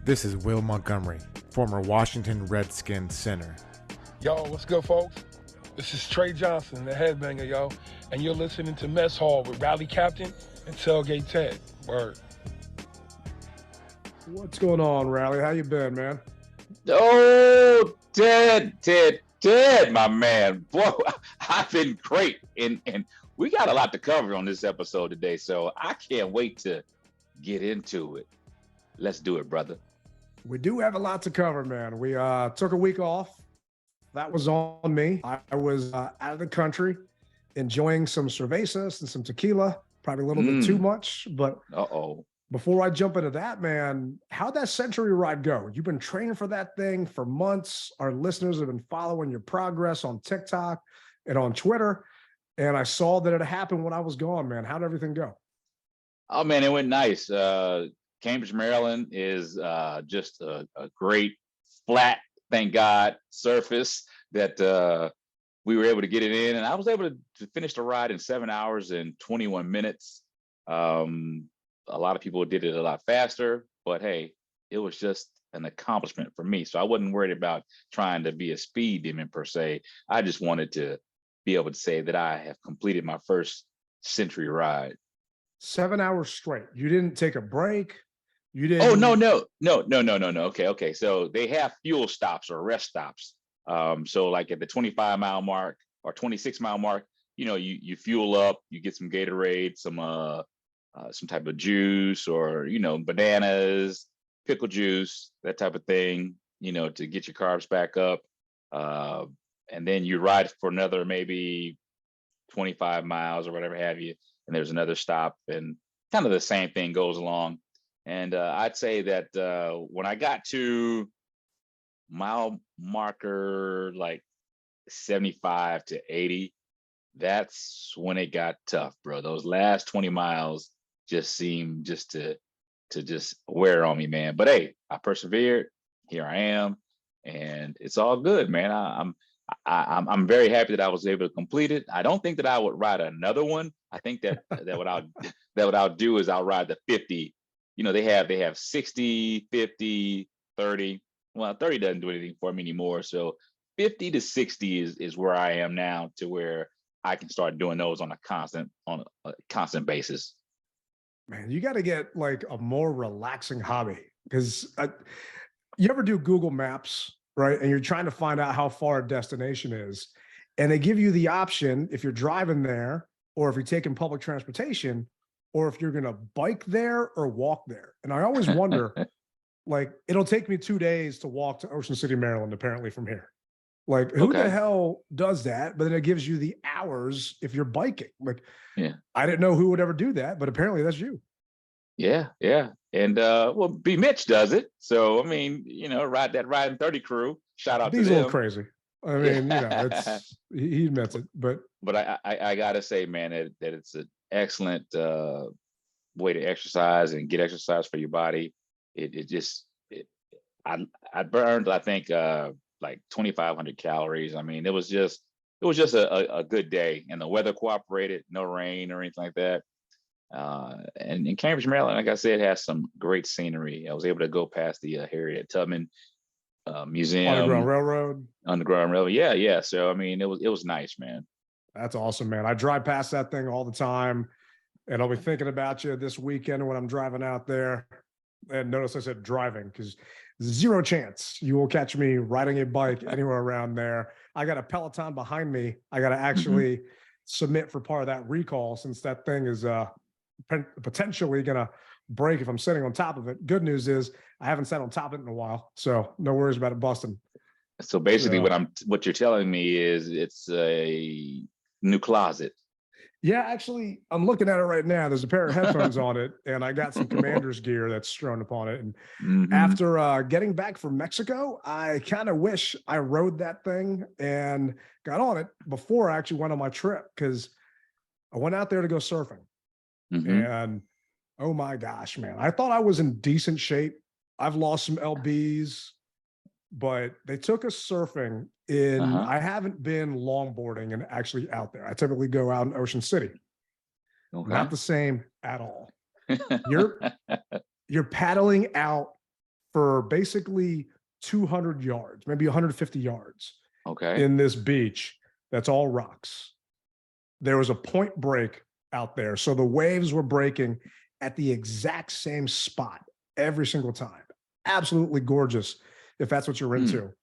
This is Will Montgomery, former Washington Redskins center. Yo, what's good, folks? This is Trey Johnson, the headbanger, yo, and you're listening to Mess Hall with Rally Captain and Tailgate Ted. Word. What's going on, Rally? How you been, man? Oh, Ted, my man. Boy, I've been great. And we got a lot to cover on this episode today, so I can't wait to get into it. Let's do it, brother. We do have a lot to cover, man. We took a week off. That was on me. I was out of the country enjoying some cervezas and some tequila, probably a little bit too much. But before I jump into that, man, how'd that Century ride go? You've been training for that thing for months. Our listeners have been following your progress on TikTok and on Twitter. And I saw that it happened when I was gone, man. How'd everything go? Oh, man, it went nice. Cambridge, Maryland is just a great flat, thank God, surface that we were able to get it in. And I was able to finish the ride in 7 hours and 21 minutes. A lot of people did it a lot faster, but hey, it was just an accomplishment for me. So I wasn't worried about trying to be a speed demon per se. I just wanted to be able to say that I have completed my first Century ride. 7 hours straight. You didn't take a break. You didn't. Oh, no. Okay. So they have fuel stops or rest stops. So like at the 25-mile mark or 26-mile mark, you fuel up, you get some Gatorade, some type of juice or, bananas, pickle juice, that type of thing, to get your carbs back up. And then you ride for another maybe 25 miles or whatever have you. And there's another stop and kind of the same thing goes along. And I'd say that when I got to mile marker like 75 to 80, that's when it got tough, bro. Those last 20 miles just seemed just to just wear on me, man. But hey, I persevered. Here I am, and it's all good, man. I'm very happy that I was able to complete it. I don't think that I would ride another one. I think that what I'll do is I'll ride the 50. They have 60, 50, 30. Well, 30 doesn't do anything for me anymore. So 50 to 60 is where I am now, to where I can start doing those on a constant basis. Man, you got to get like a more relaxing hobby, because you ever do Google Maps, right? And you're trying to find out how far a destination is. And they give you the option if you're driving there, or if you're taking public transportation, or if you're going to bike there or walk there. And I always wonder, like, it'll take me 2 days to walk to Ocean City, Maryland, apparently from here. Like, who the hell does that? But then it gives you the hours if you're biking. Like, yeah, I didn't know who would ever do that, but apparently that's you. Yeah. And well, B Mitch does it. So I mean, ride that Riding 30 crew. Shout out to them. He's a little crazy. I mean, he admits it, but I gotta say, man, that it's an excellent way to exercise and get exercise for your body. I burned, I think, like 2,500 calories. I mean, it was just a good day, and the weather cooperated, no rain or anything like that. And in Cambridge, Maryland, like I said, has some great scenery. I was able to go past the Harriet Tubman Museum, Underground Railroad. Yeah. So I mean, it was nice, man. That's awesome, man. I drive past that thing all the time, and I'll be thinking about you this weekend when I'm driving out there. And notice I said driving, because zero chance you will catch me riding a bike anywhere around there. I got a Peloton behind me. I got to actually submit for part of that recall, since that thing is potentially going to break if I'm sitting on top of it. Good news is I haven't sat on top of it in a while, so no worries about it busting. So basically, what you're telling me is it's a new closet. Yeah, actually, I'm looking at it right now. There's a pair of headphones on it, and I got some Commander's gear that's strewn upon it. And after getting back from Mexico, I kind of wish I rode that thing and got on it before I actually went on my trip, because I went out there to go surfing. And oh my gosh, man, I thought I was in decent shape. I've lost some LBs, but they took us surfing in, I haven't been longboarding and actually out there. I typically go out in Ocean City. Not the same at all. You're paddling out for basically 200 yards, maybe 150 yards Okay. in this beach that's all rocks. There was a point break out there. So the waves were breaking at the exact same spot every single time. Absolutely gorgeous if that's what you're into. Okay.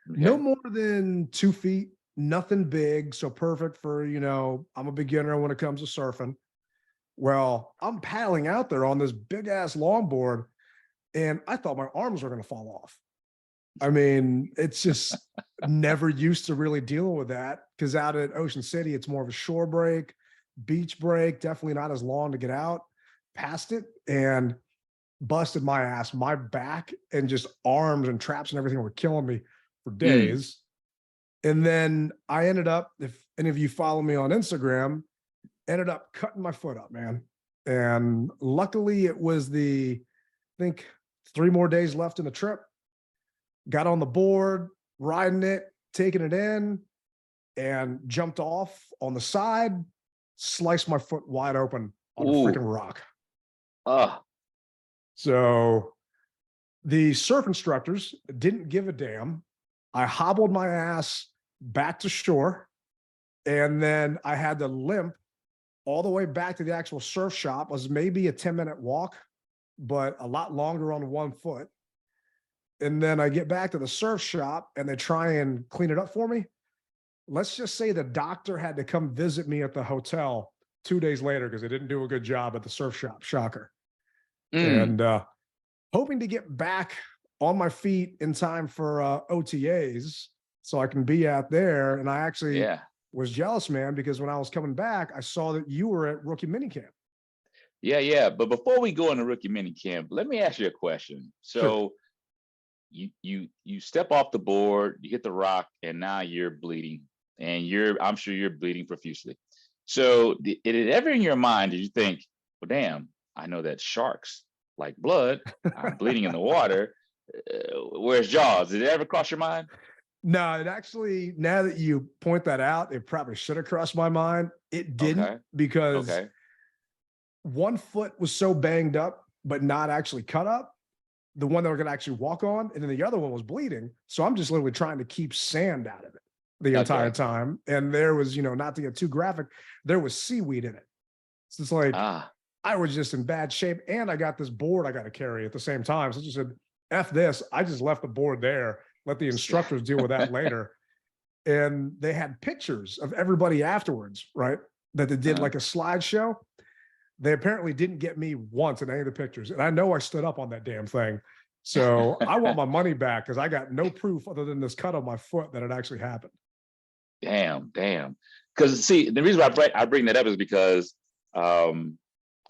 No more than 2 feet, nothing big. So perfect for, I'm a beginner when it comes to surfing. Well, I'm paddling out there on this big ass longboard and I thought my arms were going to fall off. I mean, it's just never used to really dealing with that because out at Ocean City, it's more of a shore break, beach break, definitely not as long to get out past it, and busted my ass, my back and just arms and traps and everything were killing me for days. And then I ended up, if any of you follow me on Instagram, ended up cutting my foot up, man. And luckily it was I think 3 more days left in the trip. Got on the board, riding it, taking it in, and jumped off on the side, sliced my foot wide open on a freaking rock. So the surf instructors didn't give a damn. I hobbled my ass back to shore, and then I had to limp all the way back to the actual surf shop. It was maybe a 10-minute walk, but a lot longer on one foot. And then I get back to the surf shop and they try and clean it up for me. Let's just say the doctor had to come visit me at the hotel 2 days later because they didn't do a good job at the surf shop. Shocker. And hoping to get back on my feet in time for OTAs so I can be out there. And I actually was jealous, man, because when I was coming back, I saw that you were at Rookie Minicamp. Yeah. But before we go into Rookie Minicamp, let me ask you a question. So you step off the board, you hit the rock, and now you're bleeding, and I'm sure you're bleeding profusely. So did it ever in your mind did you think, well, damn, I know that sharks like blood. I'm bleeding in the water. Where's Jaws? Did it ever cross your mind? No, it actually, now that you point that out, it probably should have crossed my mind. It didn't because one foot was so banged up, but not actually cut up, the one that we're going to actually walk on, and then the other one was bleeding. So I'm just literally trying to keep sand out of it the entire time. And there was, not to get too graphic, there was seaweed in it. So it's like, I was just in bad shape, and I got this board I got to carry at the same time. So I just said, F this. I just left the board there. Let the instructors deal with that later. And they had pictures of everybody afterwards, right? That they did like a slideshow. They apparently didn't get me once in any of the pictures. And I know I stood up on that damn thing. So I want my money back because I got no proof other than this cut on my foot that it actually happened. Damn. Because see, the reason why I bring that up is because I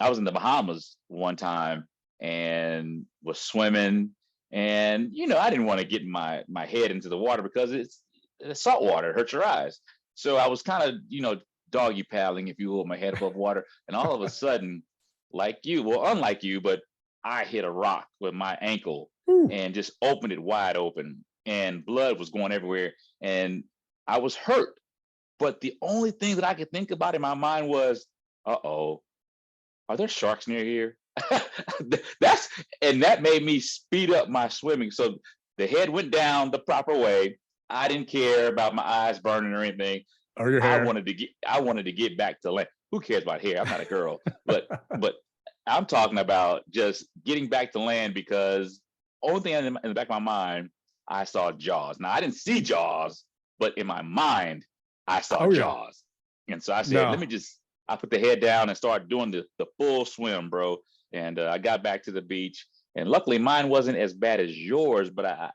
was in the Bahamas one time and was swimming. And, I didn't want to get my head into the water because it's salt water, it hurts your eyes. So I was kind of, doggy paddling, if you will, my head above water. And all of a sudden, unlike you, but I hit a rock with my ankle and just opened it wide open, and blood was going everywhere. And I was hurt. But the only thing that I could think about in my mind was, are there sharks near here? That made me speed up my swimming. So the head went down the proper way. I didn't care about my eyes burning or anything. Or your hair. I wanted to get back to land. Who cares about hair? I'm not a girl. but I'm talking about just getting back to land because only thing in the back of my mind, I saw Jaws. Now I didn't see Jaws, but in my mind, I saw Jaws. And so I said, I put the head down and started doing the full swim, bro. And I got back to the beach, and luckily mine wasn't as bad as yours, but I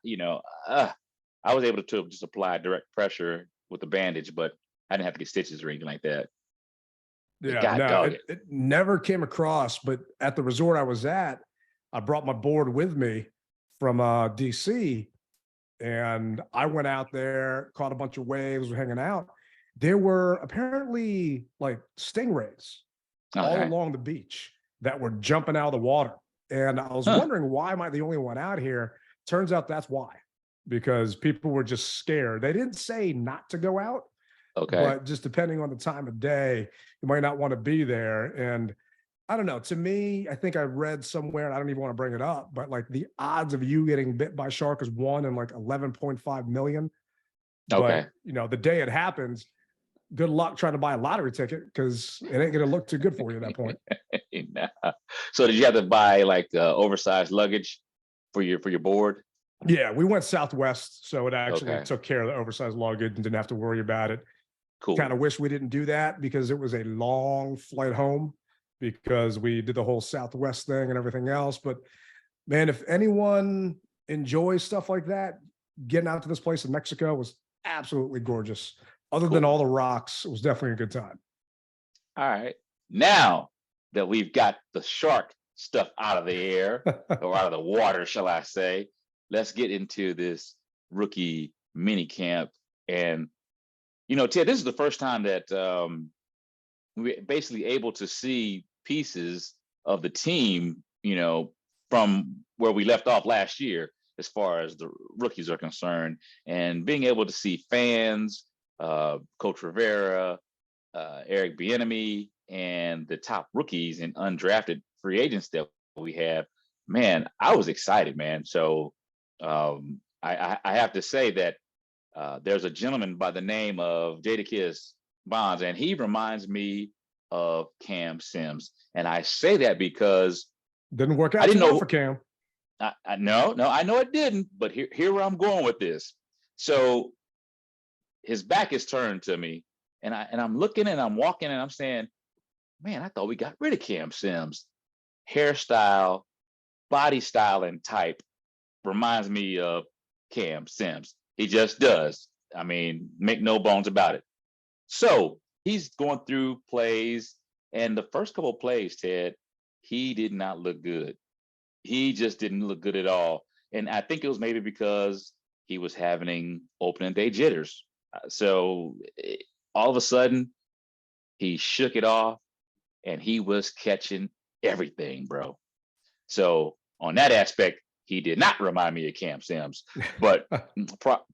was able to just apply direct pressure with the bandage, but I didn't have to get stitches or anything like that. Yeah, it never came across, but at the resort I was at, I brought my board with me from DC, and I went out there, caught a bunch of waves, was hanging out. There were apparently like stingrays all along the beach that were jumping out of the water. And I was wondering, why am I the only one out here? Turns out that's why, because people were just scared. They didn't say not to go out, but just depending on the time of day, you might not want to be there. And I don't know. To me, I think I read somewhere, and I don't even want to bring it up, but like the odds of you getting bit by a shark is 1 in like 11.5 million. But Okay. the day it happens, good luck trying to buy a lottery ticket because it ain't gonna look too good for you at that point. Nah. So did you have to buy like oversized luggage for your board? Yeah, we went Southwest, so it actually Okay, took care of the oversized luggage and didn't have to worry about it. Kind cool. of wish we didn't do that because it was a long flight home because we did the whole Southwest thing and everything else. But man, if anyone enjoys stuff like that, getting out to this place in Mexico was absolutely gorgeous. Other than all Cool. the rocks, it was definitely a good time. All right. Now that we've got the shark stuff out of the air or out of the water, shall I say, let's get into this rookie mini camp. And Ted, this is the first time that we're basically able to see pieces of the team, from where we left off last year, as far as the rookies are concerned, and being able to see fans, Coach Rivera, Eric Bieniemy, and the top rookies and undrafted free agents that we have. Man, I was excited, man. So I have to say that there's a gentleman by the name of Jadakiss Bonds, and he reminds me of Cam Sims. And I say that because Didn't work I out didn't too well know. for Cam. No, I know it didn't, but here where I'm going with this. So his back is turned to me, and I'm looking and I'm walking and I'm saying, man, I thought we got rid of Cam Sims. Hairstyle, body style, and type reminds me of Cam Sims. He just does. I mean, make no bones about it. So he's going through plays, and the first couple of plays, Ted, he did not look good. He just didn't look good at all. And I think it was maybe because he was having opening day jitters. So all of a sudden, he shook it off and he was catching everything, bro. So on that aspect, he did not remind me of Cam Sims. But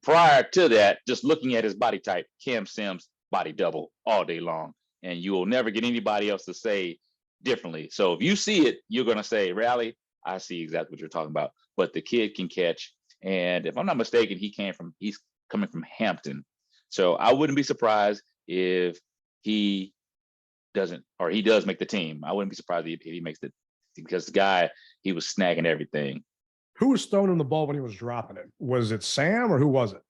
prior to that, just looking at his body type, Cam Sims body double all day long, and you will never get anybody else to say differently. So if you see it, you're gonna say, "Rally, I see exactly what you're talking about." But the kid can catch, and if I'm not mistaken, he's coming from Hampton, so I wouldn't be surprised if he doesn't, or he does make the team. I wouldn't be surprised if he makes it, because the guy, he was snagging everything. Who was throwing him the ball when he was dropping it? Was it Sam or who was it?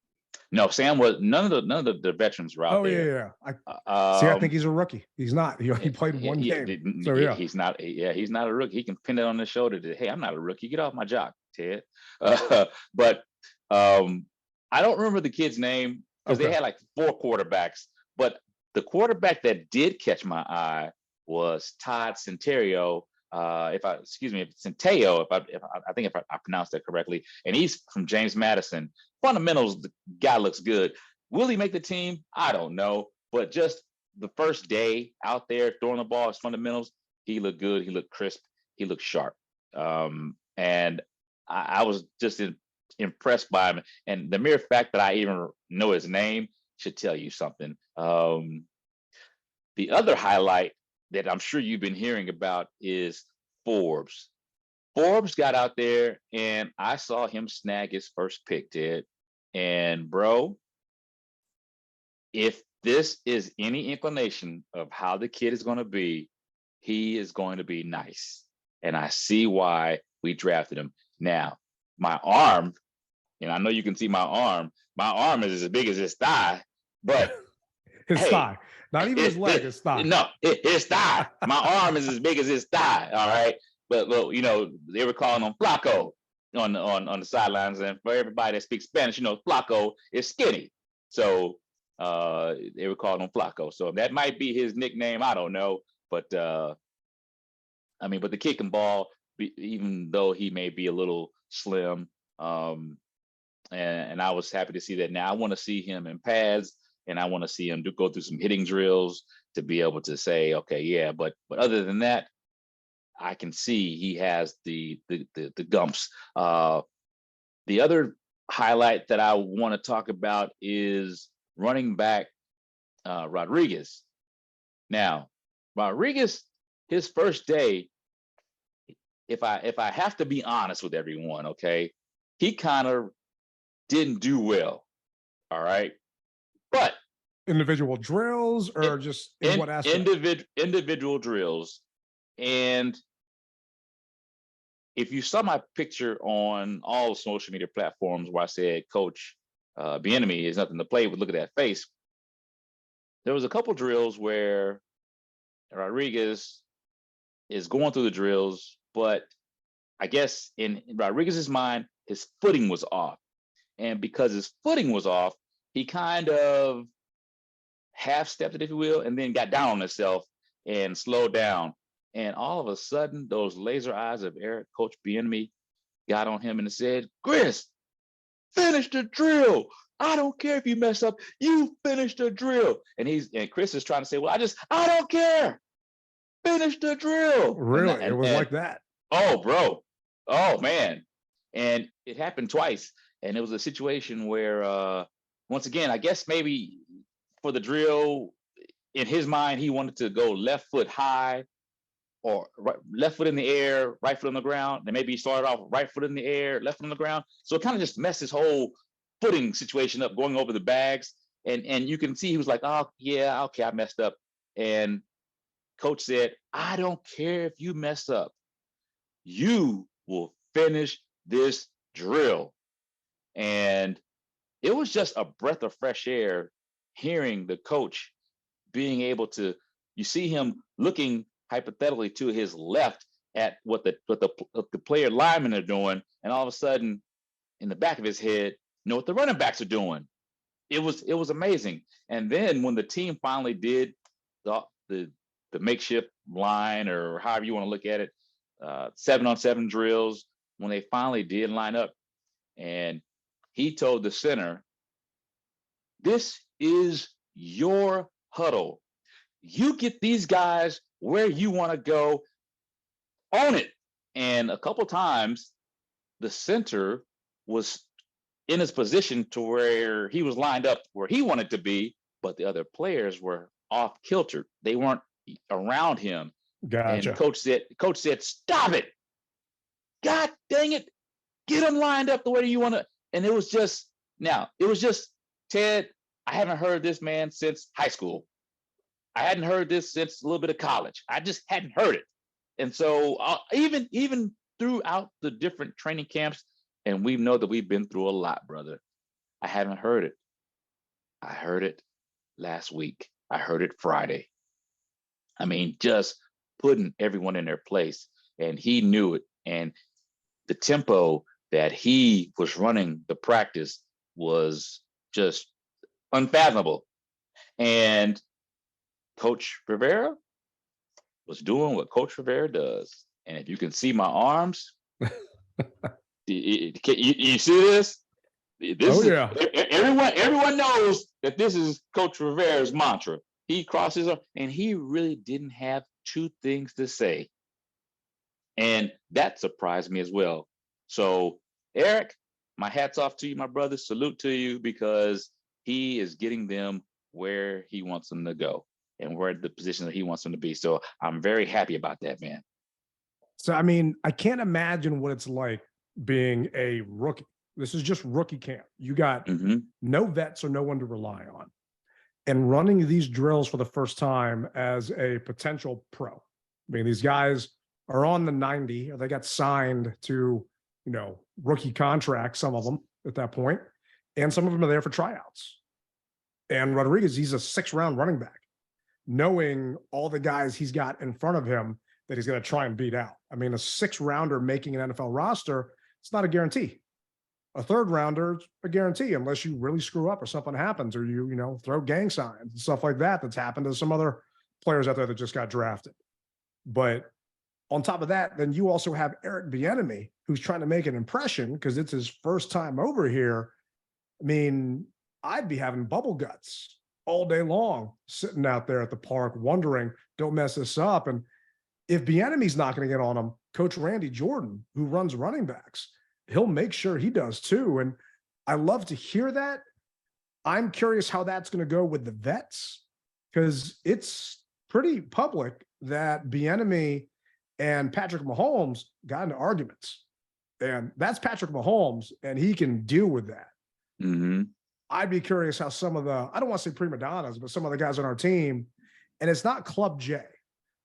No, Sam was none of the veterans were out Oh there. yeah. I think he's a rookie. He's not. He only played one Yeah, game. So yeah. he's not. Yeah, he's not a rookie. He can pin it on his shoulder to, hey, I'm not a rookie. Get off my jock, Ted. But I don't remember the kid's name because they had like 4 quarterbacks. But the quarterback that did catch my eye was Todd Centeio. Centeio, if I pronounced that correctly, and he's from James Madison. Fundamentals, the guy looks good. Will he make the team? I don't know, but just the first day out there throwing the ball, his fundamentals, he looked good. He looked crisp. He looked sharp. And I was just impressed by him. And the mere fact that I even know his name should tell you something. The other highlight that I'm sure you've been hearing about is Forbes. Forbes got out there and I saw him snag his first pick, Ted. And bro, if this is any inclination of how the kid is going to be, he is going to be nice. And I see why we drafted him. Now, my arm, and I know you can see my arm is as big as his thigh, but his thigh, not even his leg, his thigh. No, his thigh. My arm is as big as his thigh. All right. But look, they were calling him Flacco on the sidelines. And for everybody that speaks Spanish, Flacco is skinny. So they were calling him Flacco. So that might be his nickname. I don't know. But but the kid can ball, even though he may be a little slim. And I was happy to see that. Now I want to see him in pads, and I want to see him go through some hitting drills to be able to say, okay, yeah. But other than that, I can see he has the gumps. The other highlight that I want to talk about is running back Rodriguez. Now, Rodriguez his first day, if I have to be honest with everyone, okay, he kind of didn't do well. All right. But individual drills or just in what aspect? Individual drills. And if you saw my picture on all social media platforms where I said, Coach Bieniemy is nothing to play with, look at that face. There was a couple drills where Rodriguez is going through the drills, but I guess in Rodriguez's mind, his footing was off. And because his footing was off, he kind of half-stepped it, if you will, and then got down on himself and slowed down. And all of a sudden, those laser eyes of Coach Bieniemy got on him and said, Chris, finish the drill. I don't care if you mess up. You finish the drill. And Chris is trying to say, well, I don't care. Finish the drill. Really? It was like that? Oh, bro. Oh, man. And it happened twice. And it was a situation where, once again, I guess maybe for the drill, in his mind, he wanted to go left foot high or left foot in the air, right foot on the ground. And maybe he started off right foot in the air, left foot on the ground. So it kind of just messed his whole footing situation up, going over the bags. And you can see he was like, oh, yeah, okay, I messed up. And Coach said, I don't care if you mess up. You will finish this drill. And it was just a breath of fresh air hearing the coach being able to, you see him looking hypothetically to his left at what the player linemen are doing, and all of a sudden in the back of his head, know what the running backs are doing. It was amazing. And then when the team finally did the makeshift line, or however you want to look at it, 7-on-7 drills, when they finally did line up, and he told the center, this is your huddle. You get these guys where you want to go, own it. And a couple times, the center was in his position to where he was lined up where he wanted to be, but the other players were off kilter. They weren't around him. Gotcha. And coach said, stop it. God dang it. Get them lined up the way you want to. And it was just, Ted, I haven't heard this man since high school. I hadn't heard this since a little bit of college. I just hadn't heard it. And so even throughout the different training camps, and we know that we've been through a lot, brother, I haven't heard it. I heard it last week. I heard it Friday. I mean, just putting everyone in their place, and he knew it. And the tempo that he was running the practice was just unfathomable. And Coach Rivera was doing what Coach Rivera does. And if you can see my arms, you see this? Yeah. Everyone knows that this is Coach Rivera's mantra. He crosses up, and he really didn't have two things to say. And that surprised me as well. So, Eric, my hat's off to you, my brother. Salute to you, because he is getting them where he wants them to go and where the position that he wants them to be. So I'm very happy about that, man. So, I mean, I can't imagine what it's like being a rookie. This is just rookie camp. You got no vets or no one to rely on. And running these drills for the first time as a potential pro. I mean, these guys are on the 90, or they got signed to, rookie contracts, some of them at that point, and some of them are there for tryouts. And Rodriguez, he's a 6th-round running back, knowing all the guys he's got in front of him that he's going to try and beat out. I mean, a 6th-rounder making an NFL roster, it's not a guarantee. A 3rd-rounder, a guarantee, unless you really screw up or something happens, or you throw gang signs and stuff like that. That's happened to some other players out there that just got drafted. But on top of that, then you also have Eric Bieniemy, who's trying to make an impression because it's his first time over here. I mean, I'd be having bubble guts all day long, sitting out there at the park, wondering, don't mess this up. And if Bieniemy's not going to get on him, Coach Randy Jordan, who runs running backs, he'll make sure he does too. And I love to hear that. I'm curious how that's going to go with the vets, because it's pretty public that Bieniemy and Patrick Mahomes got into arguments. And that's Patrick Mahomes, and he can deal with that. Mm-hmm. I'd be curious how some of the, I don't want to say prima donnas, but some of the guys on our team, and it's not Club J.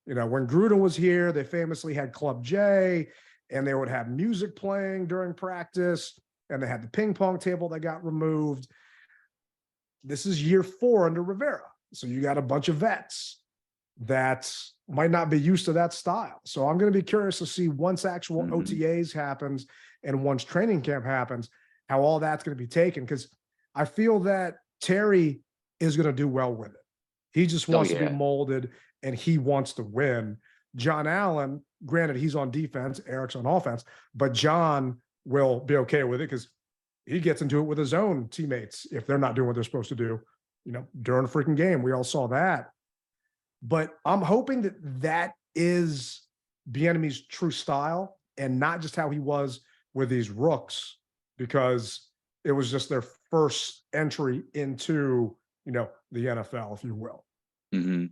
You know, when Gruden was here, they famously had Club J, and they would have music playing during practice, and they had the ping pong table that got removed. This is year 4 under Rivera. So you got a bunch of vets that might not be used to that style. So I'm going to be curious to see once actual OTAs happens and once training camp happens, how all that's going to be taken. Because I feel that Terry is going to do well with it. He just wants to be molded and he wants to win. John Allen, granted, he's on defense, Eric's on offense, but John will be okay with it because he gets into it with his own teammates if they're not doing what they're supposed to do, you know, during a freaking game. We all saw that. But I'm hoping that that is Bieniemy's true style and not just how he was with these rooks, because it was just their first entry into, you know, the NFL, if you will. Mm-hmm.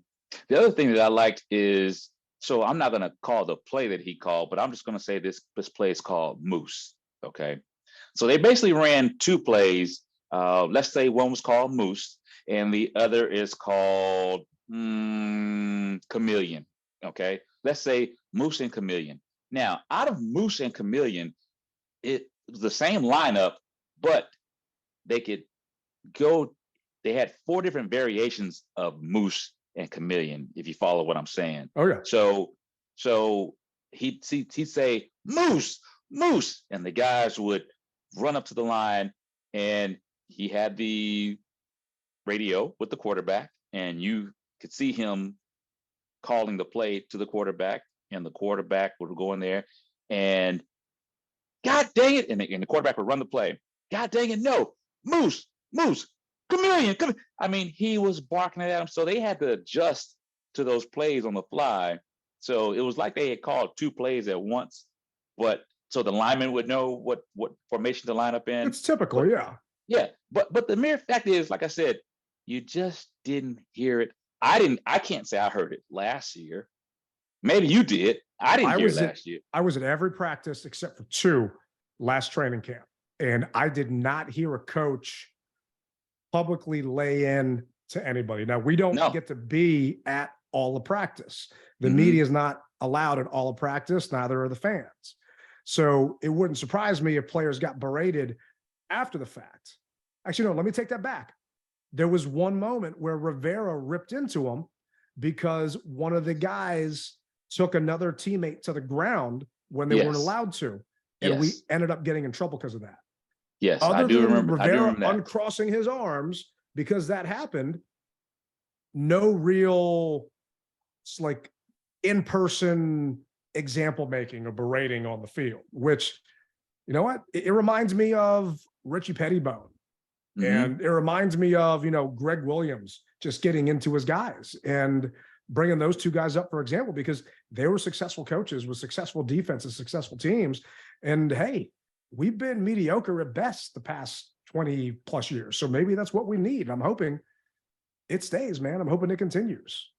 The other thing that I liked is, so I'm not going to call the play that he called, but I'm just going to say this play is called Moose. Okay. So they basically ran 2 plays. Let's say one was called Moose and the other is called Chameleon. Okay. Let's say Moose and Chameleon. Now, out of Moose and Chameleon, it was the same lineup, but they could go, they had 4 different variations of Moose and Chameleon, if you follow what I'm saying. Oh, yeah. So he'd say, Moose, Moose, and the guys would run up to the line, and he had the radio with the quarterback, and you could see him calling the play to the quarterback, and the quarterback would go in there, and God dang it, and the quarterback would run the play. God dang it, no, Moose, Moose, Chameleon, come. I mean, he was barking at him, so they had to adjust to those plays on the fly. So it was like they had called 2 plays at once, but so the lineman would know what formation to line up in. It's typical, yeah. Yeah, but the mere fact is, like I said, you just didn't hear it. I can't say I heard it last year. Maybe you did. I didn't hear it last year. I was at every practice except for 2 last training camp, and I did not hear a coach publicly lay in to anybody. Now, we don't get to be at all the practice. The media is not allowed at all of practice, neither are the fans. So it wouldn't surprise me if players got berated after the fact. Actually, no, let me take that back. There was one moment where Rivera ripped into him because one of the guys took another teammate to the ground when they weren't allowed to. And we ended up getting in trouble because of that. Yes, I do remember Rivera that. Uncrossing his arms because that happened. No real, it's like in-person example making or berating on the field, which, you know what? It reminds me of Richie Pettibone. And it reminds me of, you know, Greg Williams just getting into his guys and bringing those 2 guys up, for example, because they were successful coaches with successful defenses, successful teams. And hey, we've been mediocre at best the past 20 plus years. So maybe that's what we need. I'm hoping it stays, man. I'm hoping it continues.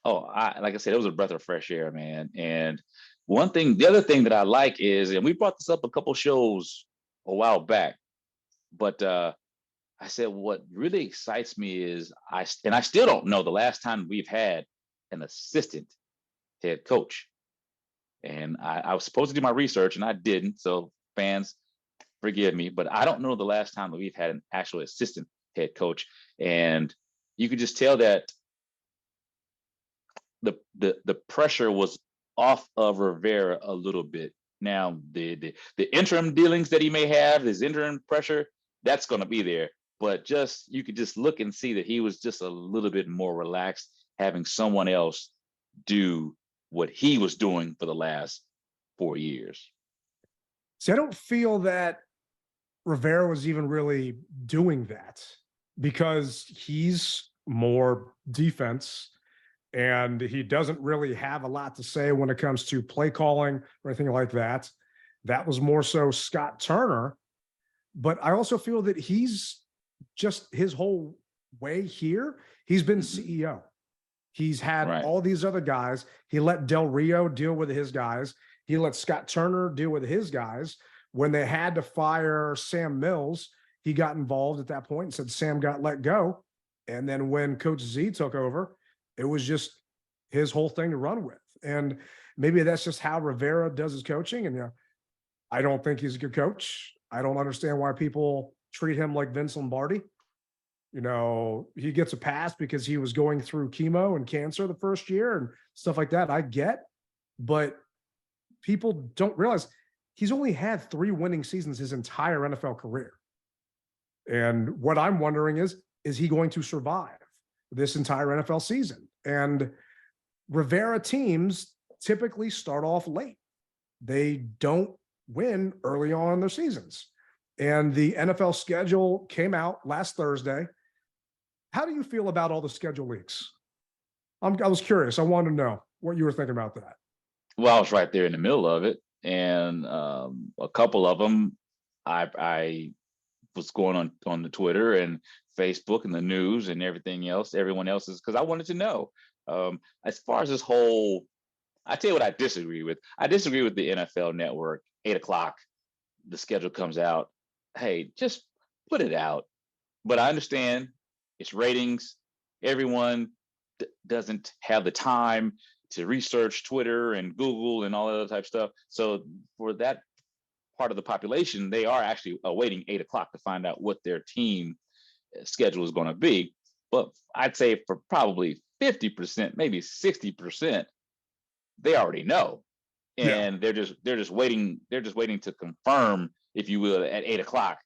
Oh, like I said, it was a breath of fresh air, man. And the other thing that I like is, and we brought this up a couple shows a while back, but I said, what really excites me is I still don't know the last time we've had an assistant head coach. And I was supposed to do my research and I didn't. So fans, forgive me, but I don't know the last time that we've had an actual assistant head coach. And you could just tell that the pressure was off of Rivera a little bit. Now, the interim dealings that he may have, his interim pressure, that's going to be there. But you could just look and see that he was just a little bit more relaxed, having someone else do what he was doing for the last 4 years. See, I don't feel that Rivera was even really doing that because he's more defense and he doesn't really have a lot to say when it comes to play calling or anything like that. That was more so Scott Turner. But I also feel that he's just his whole way here, he's been CEO. He's had Right. all these other guys. He let Del Rio deal with his guys. He let Scott Turner deal with his guys. When they had to fire Sam Mills, he got involved at that point and said Sam got let go. And then when Coach Z took over, it was just his whole thing to run with. And maybe that's just how Rivera does his coaching. And I don't think he's a good coach. I don't understand why people treat him like Vince Lombardi. He gets a pass because he was going through chemo and cancer the first year and stuff like that. I get, but people don't realize he's only had 3 winning seasons his entire NFL career. And what I'm wondering is he going to survive this entire NFL season? And Rivera teams typically start off late. They don't win early on in their seasons. And the NFL schedule came out last Thursday. How do you feel about all the schedule leaks? I was curious. I wanted to know what you were thinking about that. Well, I was right there in the middle of it, and a couple of them, I was going on the Twitter and Facebook and the news and everything else, everyone else's, because I wanted to know. As far as this whole, I tell you what I disagree with. I disagree with the NFL Network. 8:00, the schedule comes out. Hey, just put it out. But I understand it's ratings. Everyone doesn't have the time to research Twitter and Google and all that other type of stuff. So for that part of the population, they are actually awaiting 8:00 to find out what their team schedule is going to be. But I'd say for probably 50%, maybe 60%, they already know, and they're just waiting to confirm, if you will, at 8:00.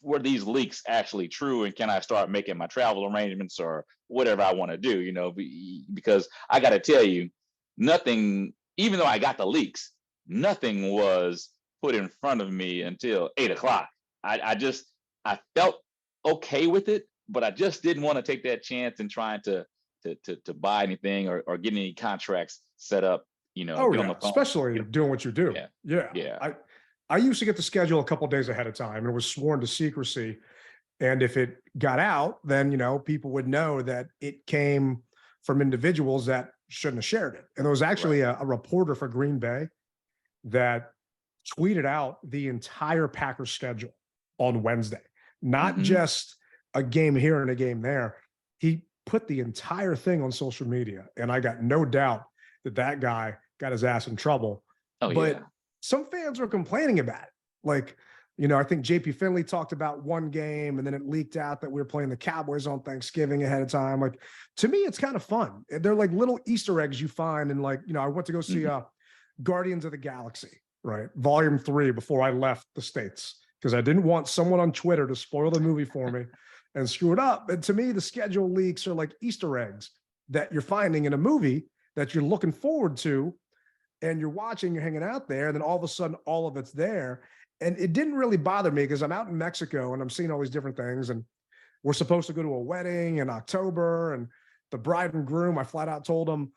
Were these leaks actually true, and can I start making my travel arrangements or whatever I want to do? Because I got to tell you, nothing, even though I got the leaks, nothing was put in front of me until 8:00. I felt okay with it, but I just didn't want to take that chance in trying to buy anything or get any contracts set up. Get on the phone, especially doing what you do. Yeah. I used to get the schedule a couple of days ahead of time, and it was sworn to secrecy. And if it got out, then people would know that it came from individuals that shouldn't have shared it. And there was actually a reporter for Green Bay that tweeted out the entire Packers schedule on Wednesday, not just a game here and a game there. He put the entire thing on social media, and I got no doubt that guy got his ass in trouble. But some fans were complaining about it. Like, I think JP Finley talked about one game, and then it leaked out that we were playing the Cowboys on Thanksgiving ahead of time. Like, to me, it's kind of fun. They're like little Easter eggs you find. And I went to go see Guardians of the Galaxy, right? Volume 3 before I left the States, because I didn't want someone on Twitter to spoil the movie for me and screw it up. And to me, the schedule leaks are like Easter eggs that you're finding in a movie that you're looking forward to, and you're watching, you're hanging out there, and then all of a sudden, all of it's there. And it didn't really bother me because I'm out in Mexico and I'm seeing all these different things. And we're supposed to go to a wedding in October, and the bride and groom, I flat out told them,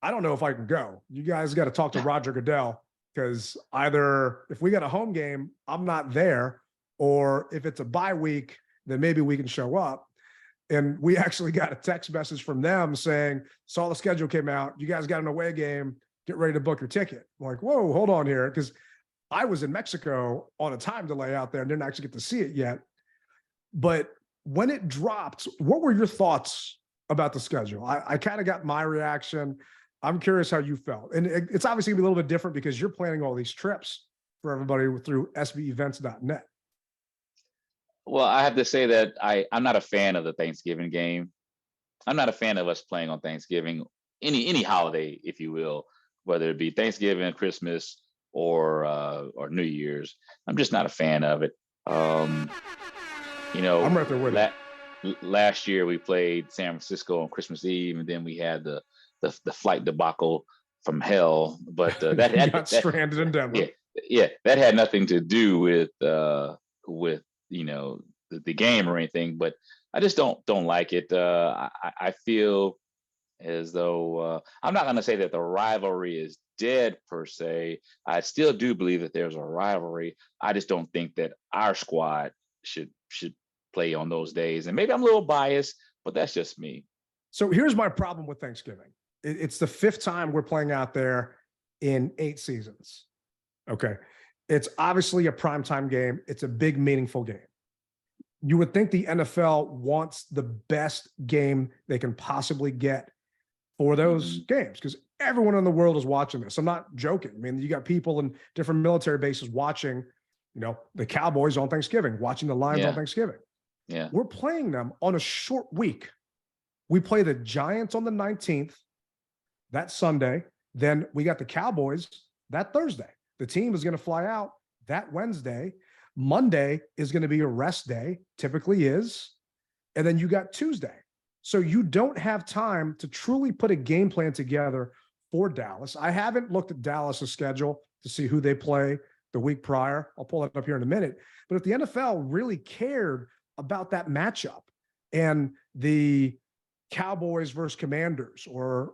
I don't know if I can go. You guys got to talk to Roger Goodell, because either if we got a home game, I'm not there, or if it's a bye week, then maybe we can show up. And we actually got a text message from them saying, saw the schedule came out. You guys got an away game. Get ready to book your ticket. I'm like, whoa, hold on here. Because I was in Mexico on a time delay out there and didn't actually get to see it yet. But when it dropped, what were your thoughts about the schedule? I kind of got my reaction. I'm curious how you felt. And it's obviously gonna be a little bit different because you're planning all these trips for everybody through sbevents.net. Well, I have to say that I'm not a fan of the Thanksgiving game. I'm not a fan of us playing on Thanksgiving, any holiday, if you will, whether it be Thanksgiving, Christmas, or New Year's. I'm just not a fan of it. I'm right there with it. Last year we played San Francisco on Christmas Eve, and then we had the flight debacle from hell. But that got stranded in Denver. Yeah, that had nothing to do with the game or anything. But I just don't like it. I feel as though I'm not going to say that the rivalry is dead per se. I still do believe that there's a rivalry. I just don't think that our squad should play on those days. And maybe I'm a little biased, but that's just me. So here's my problem with Thanksgiving. It's the 5th time we're playing out there in 8 seasons. Okay. It's obviously a primetime game. It's a big, meaningful game. You would think the NFL wants the best game they can possibly get for those games because everyone in the world is watching this. I'm not joking. I mean, you got people in different military bases watching, the Cowboys on Thanksgiving, watching the Lions on Thanksgiving. Yeah. We're playing them on a short week. We play the Giants on the 19th, that Sunday. Then we got the Cowboys that Thursday. The team is going to fly out that Wednesday. Monday is going to be a rest day, typically is. And then you got Tuesday. So you don't have time to truly put a game plan together for Dallas. I haven't looked at Dallas's schedule to see who they play the week prior. I'll pull it up here in a minute. But if the NFL really cared about that matchup and the Cowboys versus Commanders or,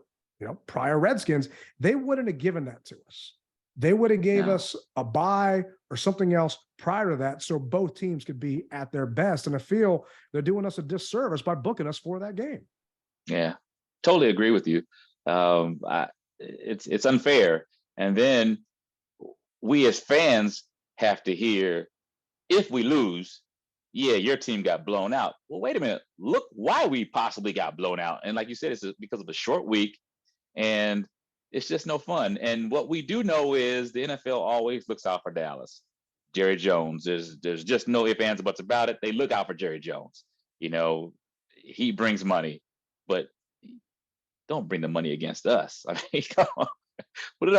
prior Redskins, they wouldn't have given that to us. They would have gave us a bye or something else prior to that so both teams could be at their best. And I feel they're doing us a disservice by booking us for that game. Yeah, totally agree with you. It's unfair. And then we as fans have to hear, if we lose, your team got blown out. Well, wait a minute. Look why we possibly got blown out. And like you said, it's because of a short week. And it's just no fun. And what we do know is the NFL always looks out for Dallas. Jerry Jones, there's just no ifs, ands, or buts about it. They look out for Jerry Jones. He brings money, but don't bring the money against us. I mean, come on. Put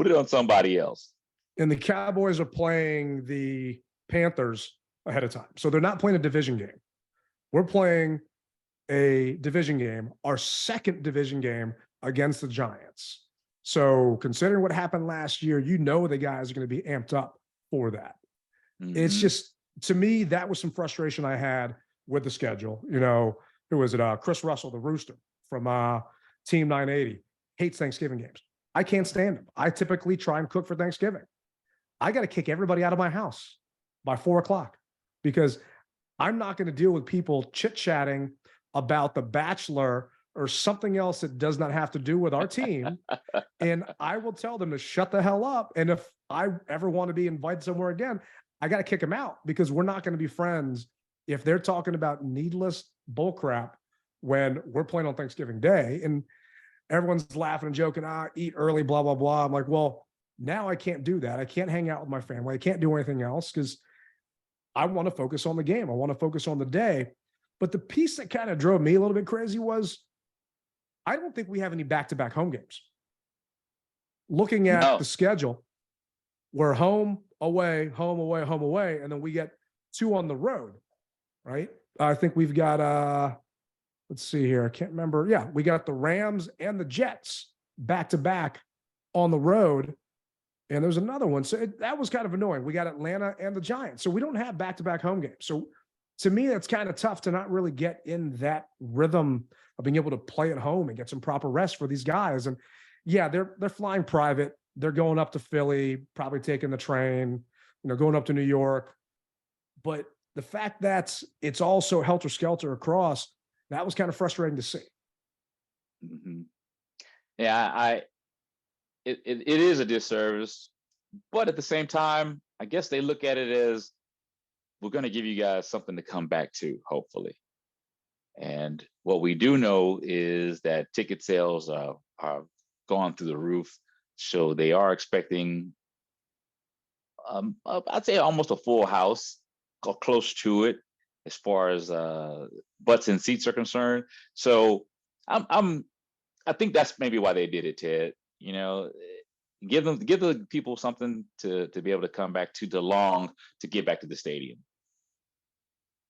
it on somebody else. And the Cowboys are playing the Panthers ahead of time. So they're not playing a division game. We're playing a division game, our second division game against the Giants. So considering what happened last year, the guys are going to be amped up for that. It's just, to me, that was some frustration I had with the schedule. Who was it? Chris Russell, the Rooster from Team 980, hates Thanksgiving games. I can't stand them. I typically try and cook for Thanksgiving. I got to kick everybody out of my house by 4:00 because I'm not going to deal with people chit-chatting about The Bachelor or something else that does not have to do with our team. And I will tell them to shut the hell up. And if I ever want to be invited somewhere again, I got to kick them out because we're not going to be friends if they're talking about needless bullcrap when we're playing on Thanksgiving Day. And everyone's laughing and joking, eat early, blah, blah, blah. I'm like, well, now I can't do that. I can't hang out with my family. I can't do anything else because I want to focus on the game. I want to focus on the day. But the piece that kind of drove me a little bit crazy was I don't think we have any back-to-back home games. Looking at the schedule, we're home, away, home, away, home, away, and then we get 2 on the road, right? I think we've got, let's see here. I can't remember. Yeah, we got the Rams and the Jets back-to-back on the road. And there's another one. So that was kind of annoying. We got Atlanta and the Giants. So we don't have back-to-back home games. So to me, that's kind of tough to not really get in that rhythm of being able to play at home and get some proper rest for these guys. And yeah, they're flying private. They're going up to Philly, probably taking the train, going up to New York. But the fact that it's also helter-skelter across, that was kind of frustrating to see. Yeah, it is a disservice, but at the same time, I guess they look at it as, we're going to give you guys something to come back to, hopefully. And what we do know is that ticket sales are gone through the roof. So they are expecting, I'd say almost a full house, or close to it, as far as butts and seats are concerned. So I think that's maybe why they did it, Ted. Give the people something to be able to come back to to get back to the stadium.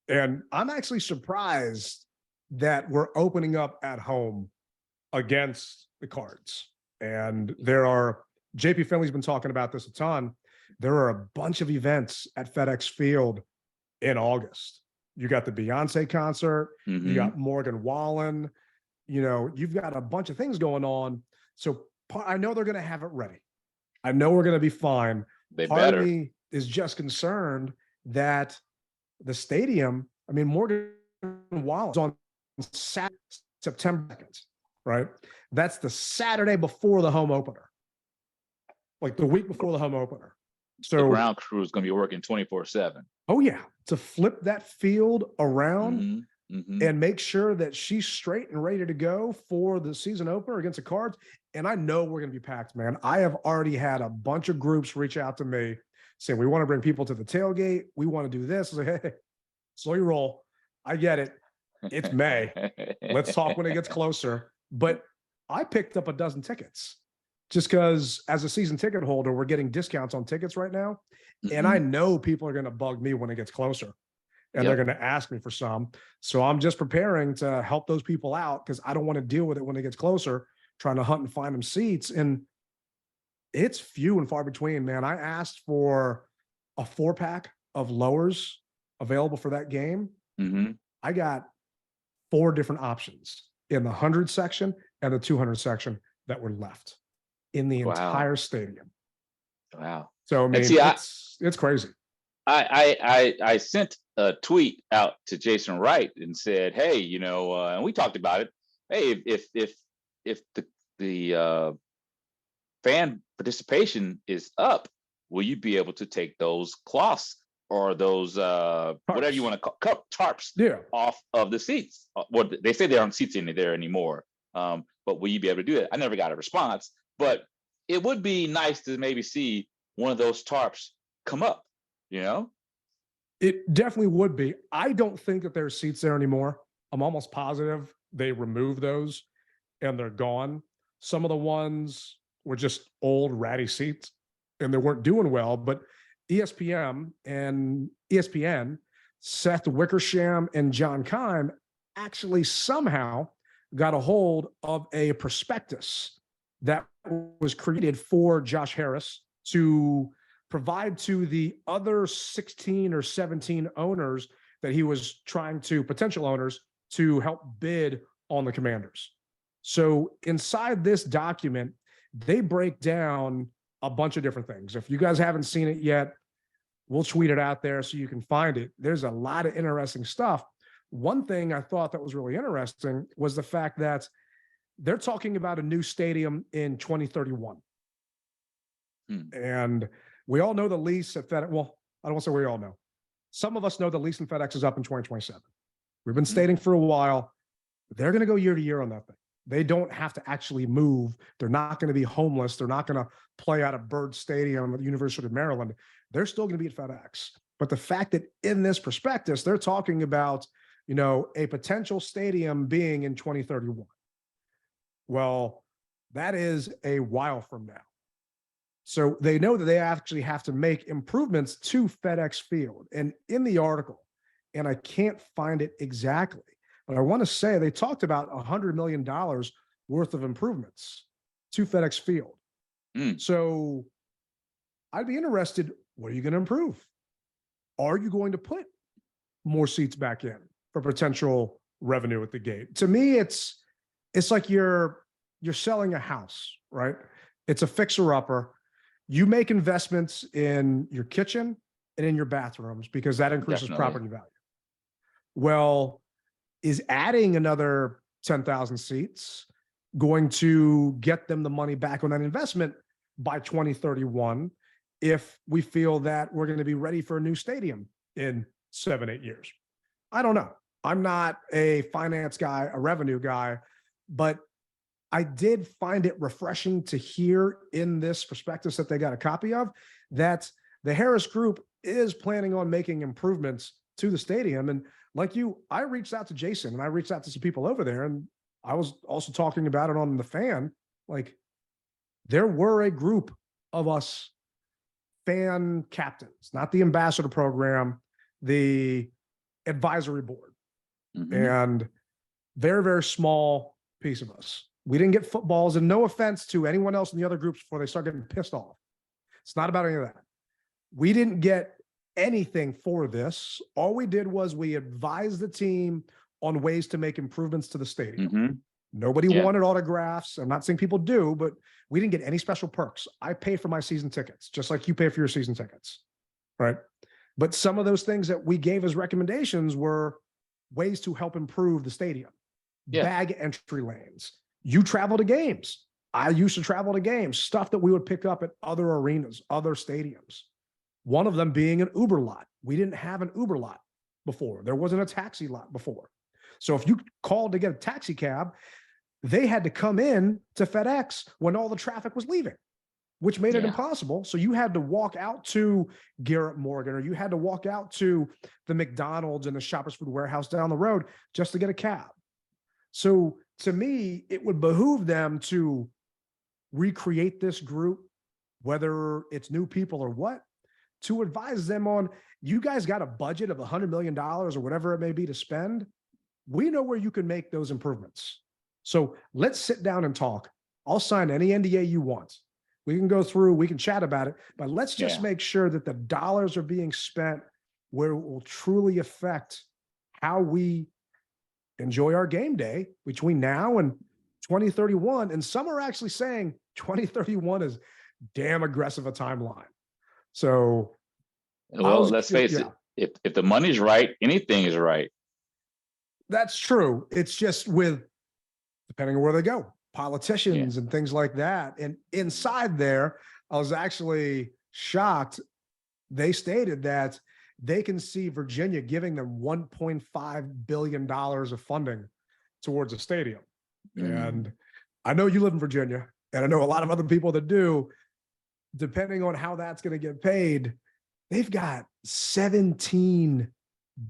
And I'm actually surprised that we're opening up at home against the Cards. And JP Finley's been talking about this a ton. There are a bunch of events at FedEx Field in August. You got the Beyonce concert, you got Morgan Wallen, you've got a bunch of things going on. So I know they're going to have it ready. I know we're going to be fine. Part of me is just concerned that the stadium, Morgan Wallen's on September 2nd, right? That's the Saturday before the home opener, like the week before the home opener. So the ground crew is going to be working 24/7. Oh yeah, to flip that field around Mm-hmm. and make sure that she's straight and ready to go for the season opener against the Cards. And I know we're going to be packed, man. I have already had a bunch of groups reach out to me saying, we want to bring people to the tailgate. We want to do this. I was like, hey, slow your roll. I get it. It's May. Let's talk when it gets closer. But I picked up a dozen tickets just because as a season ticket holder, we're getting discounts on tickets right now. And I know people are going to bug me when it gets closer and they're going to ask me for some. So I'm just preparing to help those people out because I don't want to deal with it when it gets closer, trying to hunt and find them seats. And it's few and far between, man. I asked for a 4-pack of lowers available for that game. I got 4 different options in the 100 section and the 200 section that were left in the entire stadium. Wow. So I mean, it's crazy. I sent a tweet out to Jason Wright and said, hey, you know, and we talked about it. Hey, if the fan participation is up, will you be able to take those cloths or those whatever you want to call tarps off of the seats? Well, they say there aren't seats in there anymore. But will you be able to do it? I never got a response, but it would be nice to maybe see one of those tarps come up, you know? It definitely would be. I don't think that there's seats there anymore. I'm almost positive they removed those and they're gone. Some of the ones were just old ratty seats and they weren't doing well, but ESPN, Seth Wickersham and John Keim actually somehow got a hold of a prospectus that was created for Josh Harris to provide to the other 16 or 17 owners that he was trying to, potential owners, to help bid on the Commanders. So inside this document, they break down a bunch of different things. If you guys haven't seen it yet, we'll tweet it out there so you can find it. There's a lot of interesting stuff. One thing I thought that was really interesting was the fact that they're talking about a new stadium in 2031. And we all know the lease at FedEx. Well, I don't want to say we all know. Some of us know the lease in FedEx is up in 2027. We've been stating for a while, they're going to go year to year on that thing. They don't have to actually move. They're not going to be homeless. They're not going to play out of Byrd Stadium at the University of Maryland. They're still going to be at FedEx. But the fact that in this prospectus, they're talking about, you know, a potential stadium being in 2031. Well, that is a while from now. So they know that they actually have to make improvements to FedEx Field. And in the article, and I can't find it exactly, but I want to say they talked about $100 million worth of improvements to FedEx Field. So I'd be interested, what are you going to improve? Are you going to put more seats back in for potential revenue at the gate? To me, it's like you're selling a house, right? It's a fixer-upper. You make investments in your kitchen and in your bathrooms because that increases property value. Well, is adding another 10,000 seats going to get them the money back on that investment by 2031 if we feel that we're going to be ready for a new stadium in 7-8 years? I don't know. I'm not a finance guy, a revenue guy, but I did find it refreshing to hear in this prospectus that they got a copy of that the Harris Group is planning on making improvements to the stadium. And like you, I reached out to Jason and I reached out to some people over there, and I was also talking about it on The Fan. Like, there were a group of us fan captains, not the ambassador program, the advisory board, and very, very small piece of us. We didn't get footballs, and no offense to anyone else in the other groups before they start getting pissed off. It's not about any of that. We didn't get anything for this. All we did was we advised the team on ways to make improvements to the stadium. Nobody wanted autographs. I'm not saying people do, but we didn't get any special perks. I pay for my season tickets, just like you pay for your season tickets, right? But some of those things that we gave as recommendations were ways to help improve the stadium. bag entry lanes. You travel to games. I used to travel to games, stuff that we would pick up at other arenas, other stadiums. One of them being an Uber lot. We didn't have an Uber lot before. There wasn't a taxi lot before. So if you called to get a taxi cab, they had to come in to FedEx when all the traffic was leaving, which made it impossible. So you had to walk out to Garrett Morgan, or you had to walk out to the McDonald's and the Shoppers Food Warehouse down the road just to get a cab. So to me, it would behoove them to recreate this group, whether it's new people or what, to advise them on, you guys got a budget of $100 million or whatever it may be to spend. We know where you can make those improvements. So let's sit down and talk. I'll sign any NDA you want. We can go through, we can chat about it, but let's just make sure that the dollars are being spent where it will truly affect how we enjoy our game day between now and 2031. And some are actually saying 2031 is damn aggressive a timeline. So, well, let's face it, if the money's right, anything is right. That's true. It's just depending on where they go, politicians and things like that. And inside there, I was actually shocked. They stated that they can see Virginia giving them $1.5 billion of funding towards a stadium. And I know you live in Virginia, and I know a lot of other people that do. Depending on how that's going to get paid, they've got 17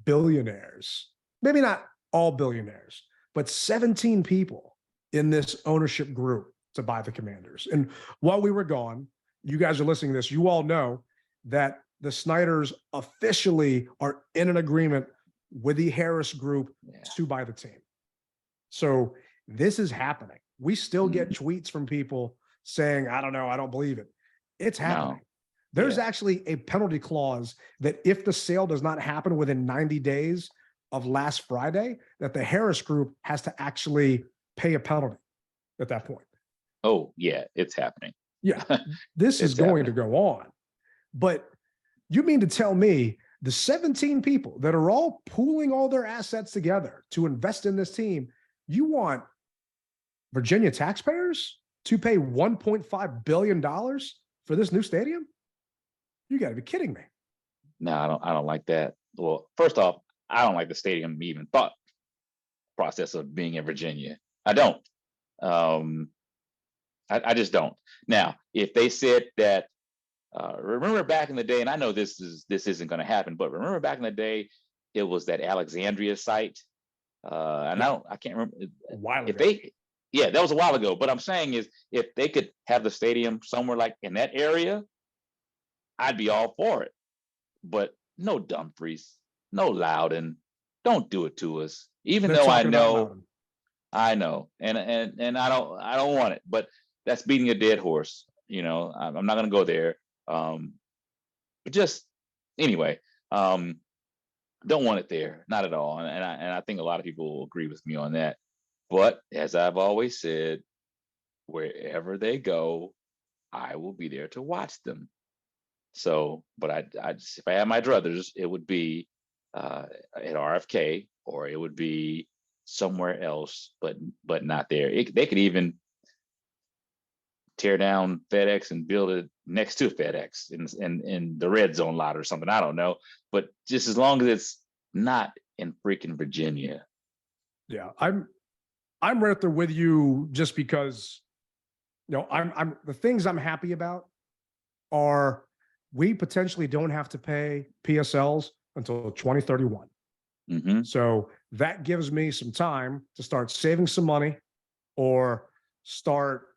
billionaires, maybe not all billionaires, but 17 people in this ownership group to buy the Commanders. And while we were gone, you guys are listening to this, you all know that the Snyders officially are in an agreement with the Harris Group to buy the team. So this is happening. We still get tweets from people saying, I don't know, I don't believe it. It's happening. No. There's actually a penalty clause that if the sale does not happen within 90 days of last Friday, that the Harris Group has to actually pay a penalty at that point. Oh, yeah, it's happening. Yeah, this is going to go on. But you mean to tell me the 17 people that are all pooling all their assets together to invest in this team, you want Virginia taxpayers to pay $1.5 billion for this new stadium? You got to be kidding me. No, I don't like that. Well, first off, I don't like the stadium even thought process of being in Virginia. I don't. I just don't. Now, if they said that, remember back in the day, and I know this isn't going to happen, but remember back in the day, it was that Alexandria site, and I can't remember a while if ago. that was a while ago. But I'm saying is, if they could have the stadium somewhere like in that area, I'd be all for it. But no Dumfries, no Loudon, don't do it to us. Even though I know, and I don't want it. But that's beating a dead horse. You know, I'm not going to go there. But just anyway, don't want it there, not at all. And I think a lot of people will agree with me on that. But as I've always said, wherever they go, I will be there to watch them. So, but I just, if I had my druthers, it would be at RFK, or it would be somewhere else, but not there. They could even tear down FedEx and build it next to FedEx in the red zone lot or something. I don't know, but just as long as it's not in freaking Virginia. Yeah, I'm right there with you, just because, you know, I'm the things I'm happy about are we potentially don't have to pay PSLs until 2031. Mm-hmm. So that gives me some time to start saving some money, or start,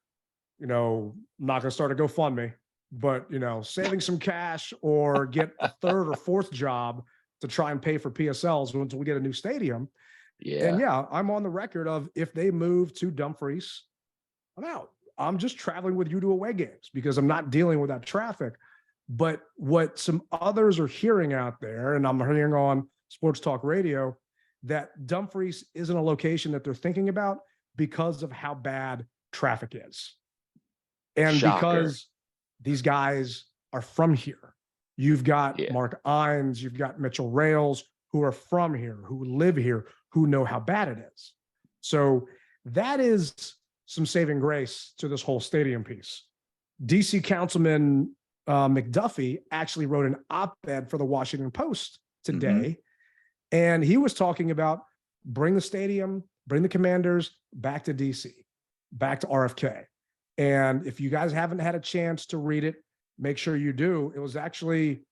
you know, I'm not going to start a GoFundMe, but, you know, saving some cash, or get a third or fourth job to try and pay for PSLs until we get a new stadium. Yeah. And yeah, I'm on the record of, if they move to Dumfries, I'm out. I'm just traveling with you to away games because I'm not dealing with that traffic. But what some others are hearing out there, and I'm hearing on Sports Talk Radio, that Dumfries isn't a location that they're thinking about because of how bad traffic is. And Shocker. Because these guys are from here. You've got Mark Ines, you've got Mitchell Rails, who are from here, who live here, who know how bad it is. So that is some saving grace to this whole stadium piece. DC Councilman McDuffie actually wrote an op-ed for the Washington Post today, and he was talking about bring the stadium, bring the Commanders back to DC, back to RFK. And if you guys haven't had a chance to read it, make sure you do. It was actually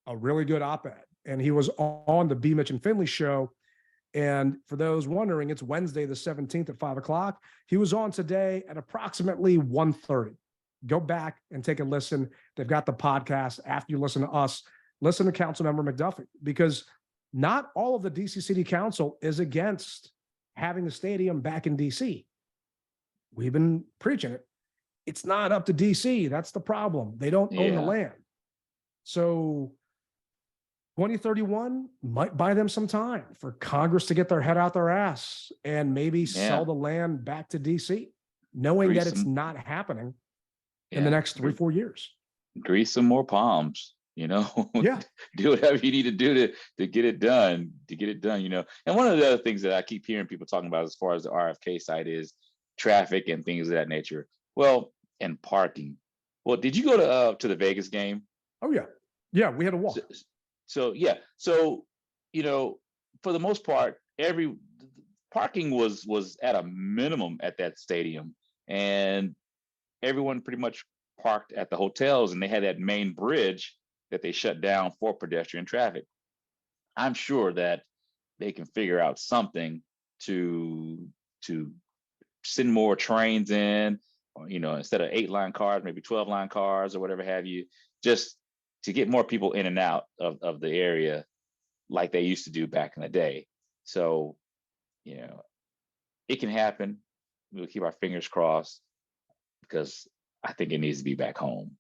a really good op-ed, and he was on the B. Mitch and Finley show. And for those wondering, it's Wednesday the 17th at 5 o'clock. He was on today at approximately 1:30. Go back and take a listen. They've got the podcast. After you listen to us, listen to Councilmember McDuffie, because not all of the DC City Council is against having the stadium back in DC. We've been preaching it. It's not up to DC. That's the problem. They don't own the land. So 2031 might buy them some time for Congress to get their head out their ass and maybe sell the land back to DC, knowing that it's not happening in the next 3-4 years. Grease some more palms, do whatever you need to do to get it done, And one of the other things that I keep hearing people talking about as far as the RFK site is traffic and things of that nature. Well, and parking. Well, did you go to the Vegas game? Oh yeah. Yeah, we had a walk. So for the most part, every parking was at a minimum at that stadium, and everyone pretty much parked at the hotels, and they had that main bridge that they shut down for pedestrian traffic. I'm sure that they can figure out something to send more trains in, or, instead of 8-line cars, maybe 12-line cars or whatever have you, just to get more people in and out of the area like they used to do back in the day. So, it can happen. We'll keep our fingers crossed, because I think it needs to be back home.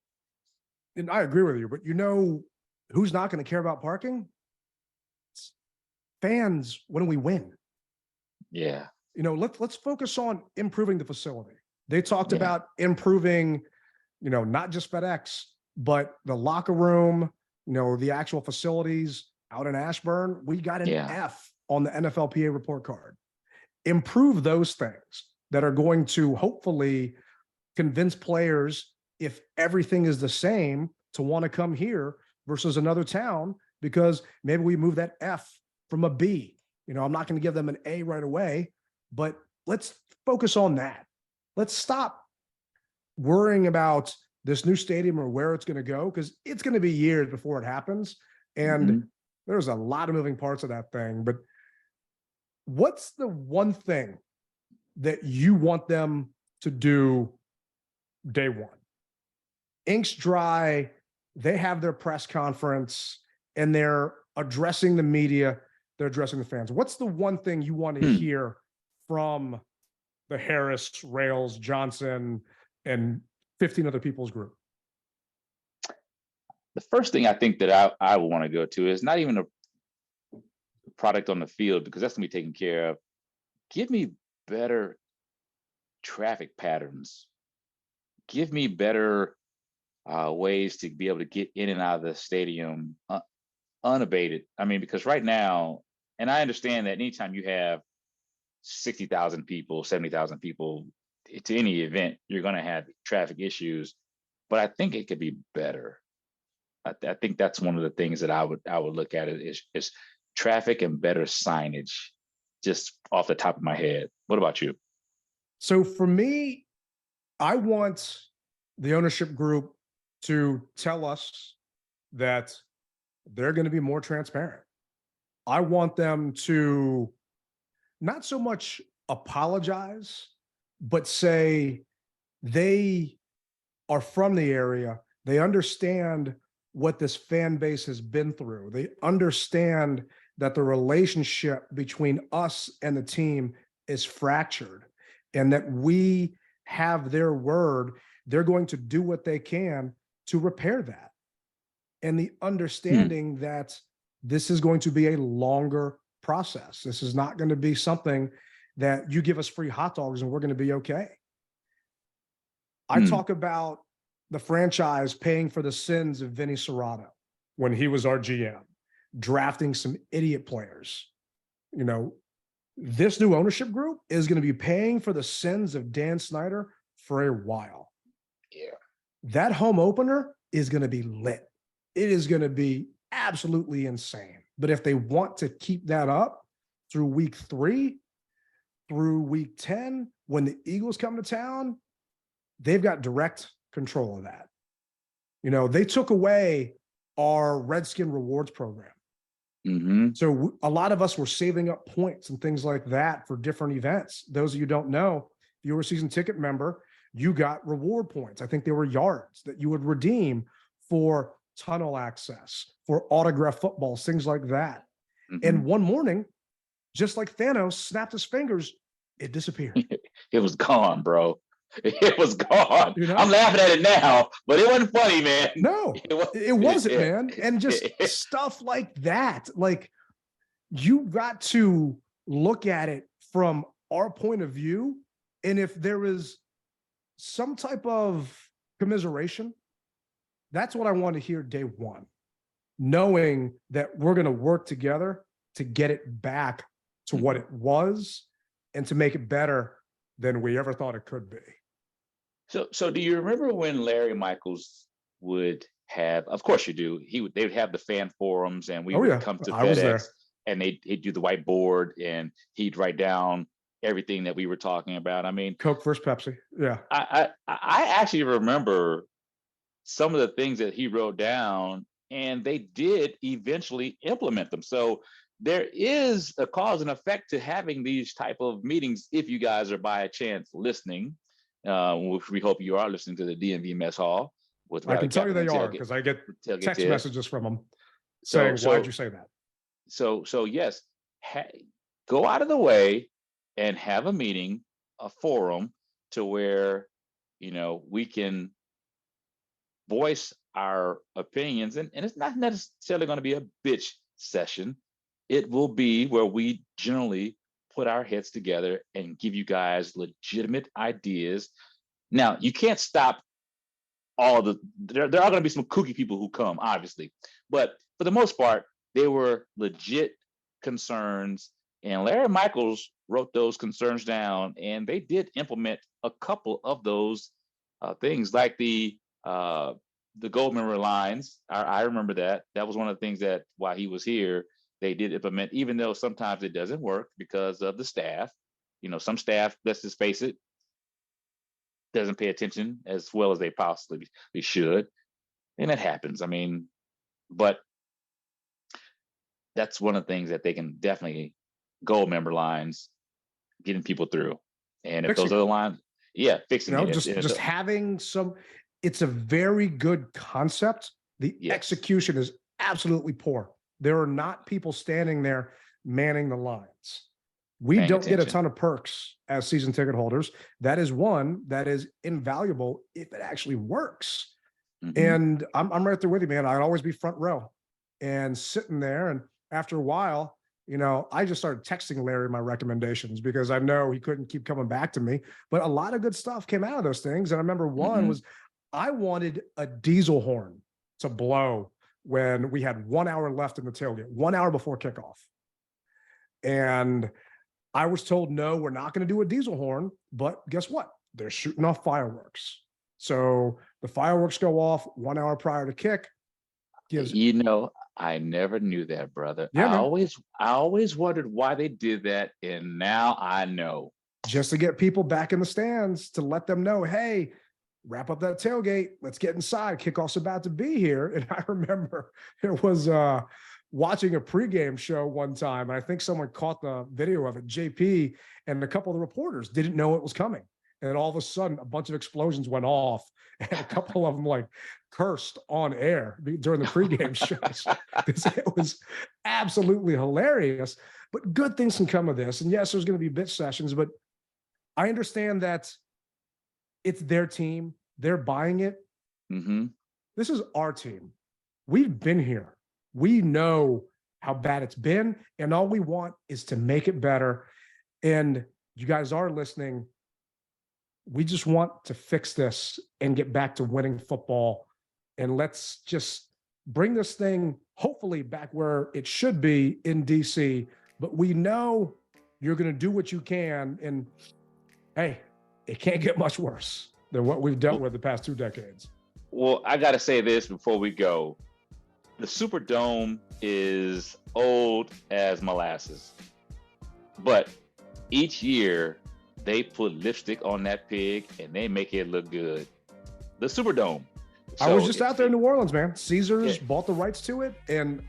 And I agree with you, but who's not going to care about parking? It's fans when we win. Yeah. Let's focus on improving the facility. They talked about improving, not just FedEx, but the locker room, the actual facilities out in Ashburn. We got an F on the NFLPA report card. Improve those things that are going to hopefully convince players, if everything is the same, to want to come here versus another town, because maybe we move that F from a B. I'm not going to give them an A right away, but let's focus on that. Let's stop worrying about this new stadium or where it's going to go, because it's going to be years before it happens. And there's a lot of moving parts of that thing. But what's the one thing that you want them to do day one? Ink's dry. They have their press conference and they're addressing the media. They're addressing the fans. What's the one thing you want to hear from the Harris, Rails, Johnson, and 15 other people's group? The first thing I think that I would want to go to is not even a product on the field, because that's going to be taken care of. Give me better traffic patterns. Give me better ways to be able to get in and out of the stadium unabated. I mean, because right now, and I understand that anytime you have 60,000 people, 70,000 people to any event, you're going to have traffic issues, but I think it could be better. I think that's one of the things that I would look at it is traffic and better signage, just off the top of my head. What about you? So for me, I want the ownership group to tell us that they're going to be more transparent. I want them to not so much apologize, but say they are from the area. They understand what this fan base has been through. They understand that the relationship between us and the team is fractured, and that we have their word. They're going to do what they can to repair that. And the understanding that this is going to be a longer process. This is not going to be something that you give us free hot dogs and we're going to be okay. I talk about the franchise paying for the sins of Vinny Serrato when he was our GM, drafting some idiot players, this new ownership group is going to be paying for the sins of Dan Snyder for a while. Yeah. That home opener is going to be lit. It is going to be absolutely insane. But if they want to keep that up through week 3, through week 10, when the Eagles come to town, they've got direct control of that. You know, they took away our Redskin rewards program. Mm-hmm. So a lot of us were saving up points and things like that for different events. Those of you who don't know, if you were a season ticket member, you got reward points. I think there were yards that you would redeem for tunnel access, for autograph footballs, things like that. Mm-hmm. And one morning, just like Thanos snapped his fingers, it disappeared. It was gone, bro. It was gone. You know? I'm laughing at it now, but it wasn't funny, man. No, it wasn't, man. And just stuff like that. Like, you got to look at it from our point of view. And if there is some type of commiseration, that's what I want to hear day one, knowing that we're going to work together to get it back to what it was and to make it better than we ever thought it could be. So do you remember when Larry Michaels would have, of course you do, they would have the fan forums, and we would come to FedEx, and he'd do the whiteboard, and he'd write down everything that we were talking about. I mean, Coke versus Pepsi. Yeah. I actually remember some of the things that he wrote down, and they did eventually implement them. So there is a cause and effect to having these type of meetings. If you guys are by a chance listening, which we hope you are listening to the DMV Mess Hall with, I can tell you they are, because I get text messages from them saying, why'd you say that? So yes, go out of the way and have a meeting, a forum, to where, you know, we can voice our opinions, and it's not necessarily going to be a bitch session. It will be where we generally put our heads together and give you guys legitimate ideas. Now, you can't stop there are going to be some kooky people who come, obviously, but for the most part, they were legit concerns, and Larry Michaels wrote those concerns down, and they did implement a couple of those things, like the Goldman lines. I remember that. That was one of the things that while he was here, they did implement, even though sometimes it doesn't work because of the staff. You know, some staff, let's just face it, doesn't pay attention as well as they possibly should. And it happens. I mean, but that's one of the things that they can definitely, gold member lines, getting people through. And if those other lines, fixing it. Just having some, it's a very good concept. The execution is absolutely poor. There are not people standing there manning the lines. We don't get a ton of perks as season ticket holders. That is one that is invaluable if it actually works. Mm-hmm. And I'm right there with you, man. I'd always be front row and sitting there. And after a while, you know, I just started texting Larry my recommendations, because I know he couldn't keep coming back to me. But a lot of good stuff came out of those things. And I remember one was, I wanted a diesel horn to blow when we had 1 hour left in the tailgate, 1 hour before kickoff. And I was told, no, we're not going to do a diesel horn. But guess what? They're shooting off fireworks. So the fireworks go off 1 hour prior to kick. You know, I never knew that, brother. Yeah, I always wondered why they did that, and now I know. Just to get people back in the stands, to let them know, hey, wrap up that tailgate. Let's get inside. Kickoff's about to be here. And I remember it was watching a pregame show one time, and I think someone caught the video of it, JP, and a couple of the reporters didn't know it was coming. And all of a sudden, a bunch of explosions went off, and a couple of them like cursed on air during the pregame shows. It was absolutely hilarious. But good things can come of this. And yes, there's going to be bitch sessions, but I understand that it's their team. They're buying it. Mm-hmm. This is our team. We've been here. We know how bad it's been, and all we want is to make it better. And you guys are listening. We just want to fix this and get back to winning football. And let's just bring this thing hopefully back where it should be in DC. But we know You're going to do what you can. And hey, it can't get much worse than what we've dealt with the past 2 decades. Well, I got to say this before we go. The Superdome is old as molasses, but each year they put lipstick on that pig and they make it look good. The Superdome. I was just out there in New Orleans, man. Caesars bought the rights to it, and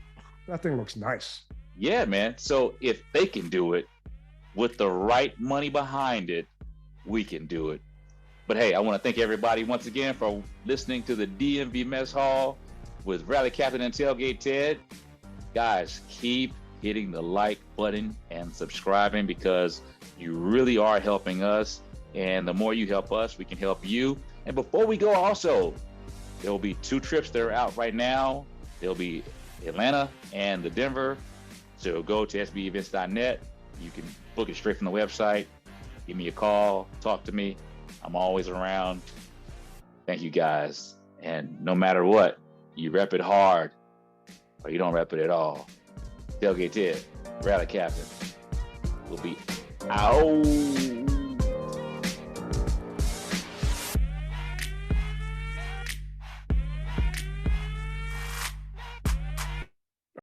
that thing looks nice. Yeah, man. So if they can do it with the right money behind it, we can do it. But hey, I want to thank everybody once again for listening to the DMV Mess Hall with Rally Captain and Tailgate Ted. Guys, keep hitting the like button and subscribing because you really are helping us. And the more you help us, we can help you. And before we go also, there will be 2 trips that are out right now. There'll be Atlanta and the Denver. So go to sbevents.net. You can book it straight from the website. Give me a call, talk to me. I'm always around. Thank you guys. And no matter what, you rep it hard or you don't rep it at all. Tailgate Ted, Rally Captain. We'll be out.